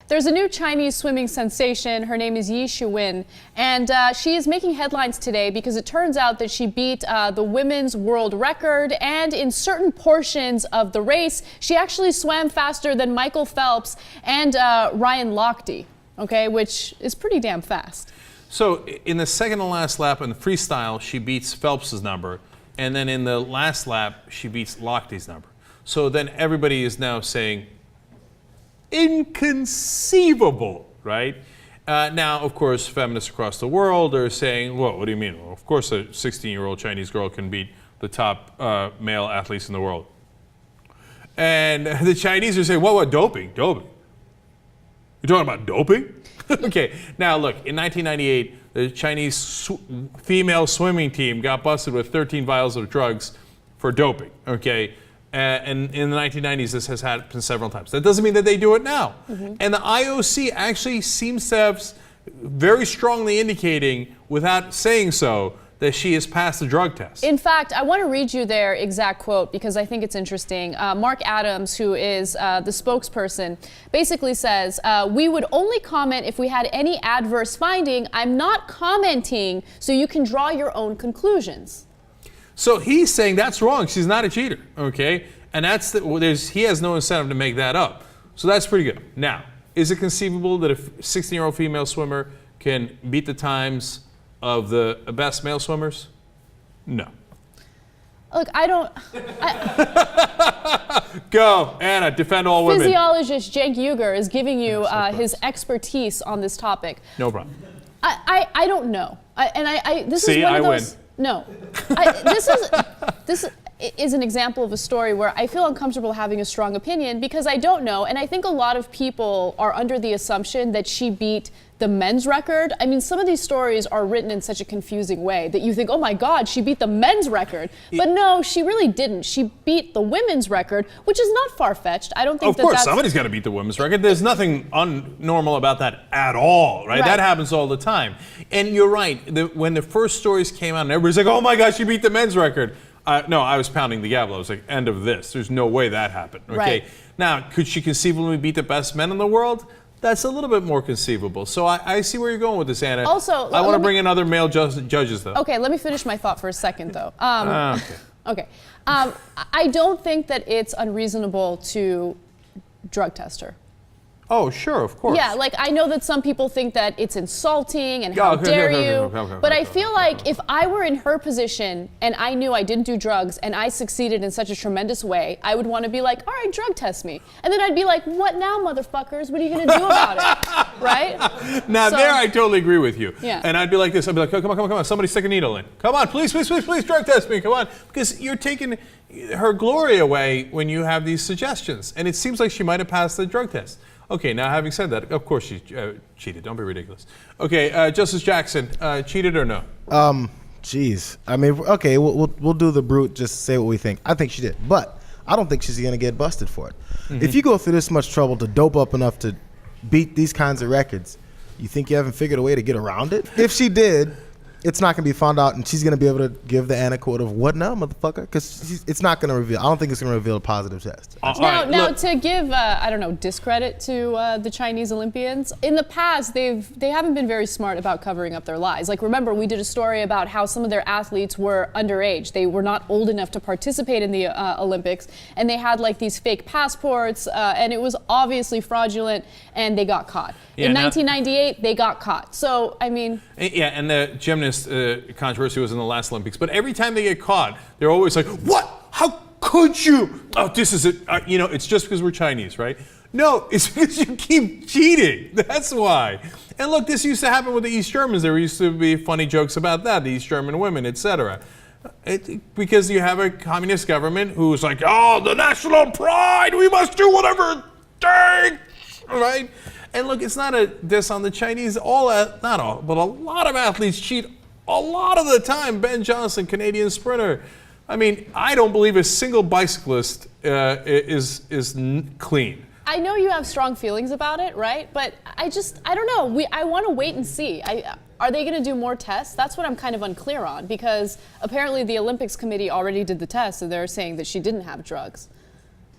There's a new Chinese swimming sensation. Her name is Ye Shiwen, and she is making headlines today because it turns out that she beat the women's world record, and in certain portions of the race, she actually swam faster than Michael Phelps and Ryan Lochte, okay, which is pretty damn fast. So in the second to last lap in the freestyle, she beats Phelps's number, and then in the last lap, she beats Lochte's number. So then everybody is now saying, inconceivable, right? Now, of course, feminists across the world are saying, well, what do you mean? Well, of course a 16-year-old Chinese girl can beat the top male athletes in the world. And the Chinese are saying, what, doping? Doping? You're talking about doping? Okay, now look, in 1998, the Chinese female swimming team got busted with 13 vials of drugs for doping, okay? And in the 1990s, this has happened several times. That doesn't mean that they do it now. And the IOC actually seems to have very strongly indicating, without saying so, that she has passed the drug test. In fact, I want to read you their exact quote because I think it's interesting. Mark Adams, who is the spokesperson, basically says, we would only comment if we had any adverse finding. I'm not commenting, so you can draw your own conclusions. So he's saying that's wrong. She's not a cheater, okay? And he has no incentive to make that up. So that's pretty good. Now, is it conceivable that a 16-year-old female swimmer can beat the times of the best male swimmers? No. Look, I don't... Go, Anna, defend all women. Physiologist Cenk Uygur is giving you his expertise on this topic. No problem. I don't know. This See, is one I of those... win. No. This is an example of a story where I feel uncomfortable having a strong opinion because I don't know, and I think a lot of people are under the assumption that she beat the men's record. I mean, some of these stories are written in such a confusing way that you think, oh my God, she beat the men's record. But no, she really didn't. She beat the women's record, which is not far-fetched. I don't think Of course, somebody's got to beat the women's record. There's nothing unnormal about that at all, right? That happens all the time. And you're right. When the first stories came out and everybody's like, oh my gosh, she beat the men's record. No, I was pounding the gavel. I was like, end of this. There's no way that happened. Okay. Right. Now, could she conceivably beat the best men in the world? That's a little bit more conceivable. So I see where you're going with this, Anna. Also, I want to bring in other male judges, though. Okay, let me finish my thought for a second, though. Okay. I don't think that it's unreasonable to drug test her. Oh, sure, of course. Yeah, like I know that some people think that it's insulting and how dare you, but I feel like if I were in her position and I knew I didn't do drugs and I succeeded in such a tremendous way, I would want to be like, all right, drug test me. And then I'd be like, what now, motherfuckers? What are you going to do about it? Right? Now, there I totally agree with you. Yeah. And I'd be like this. I'd be like, oh, come on. Somebody stick a needle in. Come on, please, drug test me. Come on. Because you're taking her glory away when you have these suggestions. And it seems like she might have passed the drug test. Okay, now having said that, of course she cheated. Don't be ridiculous. Okay, Justice Jackson, cheated or no? Geez. I mean, okay, we'll do the brute, just say what we think. I think she did, but I don't think she's gonna get busted for it. If you go through this much trouble to dope up enough to beat these kinds of records, you think you haven't figured a way to get around it? If she did, it's not going to be found out, and she's going to be able to give the Anna quote of what now, motherfucker? Because it's not going to reveal. I don't think it's going to reveal a positive test. Now to give, I don't know, discredit to the Chinese Olympians, in the past, they haven't been very smart about covering up their lies. Like, remember, we did a story about how some of their athletes were underage. They were not old enough to participate in the Olympics, and they had, like, these fake passports, and it was obviously fraudulent, and they got caught. In 1998, they got caught. So, I mean... Yeah, and the gymnast controversy was in the last Olympics. But every time they get caught, they're always like, what? How could you? Oh, this is it. It's just because we're Chinese, right? No, it's because you keep cheating. That's why. And look, this used to happen with the East Germans. There used to be funny jokes about that, the East German women, etc. Because you have a communist government who's like, oh, the national pride, we must do whatever it takes, right? And look, it's not a diss on the Chinese. Not all, but a lot of athletes cheat a lot of the time. Ben Johnson, Canadian sprinter. I mean, I don't believe a single bicyclist is clean. I know you have strong feelings about it, right? But I don't know. I want to wait and see. Are they going to do more tests? That's what I'm kind of unclear on, because apparently the Olympics committee already did the test, and they're saying that she didn't have drugs.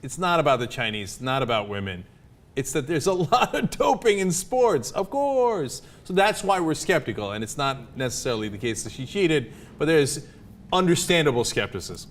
It's not about the Chinese, not about women. It's that there's a lot of doping in sports, of course. So that's why we're skeptical, and it's not necessarily the case that she cheated, but there's understandable skepticism.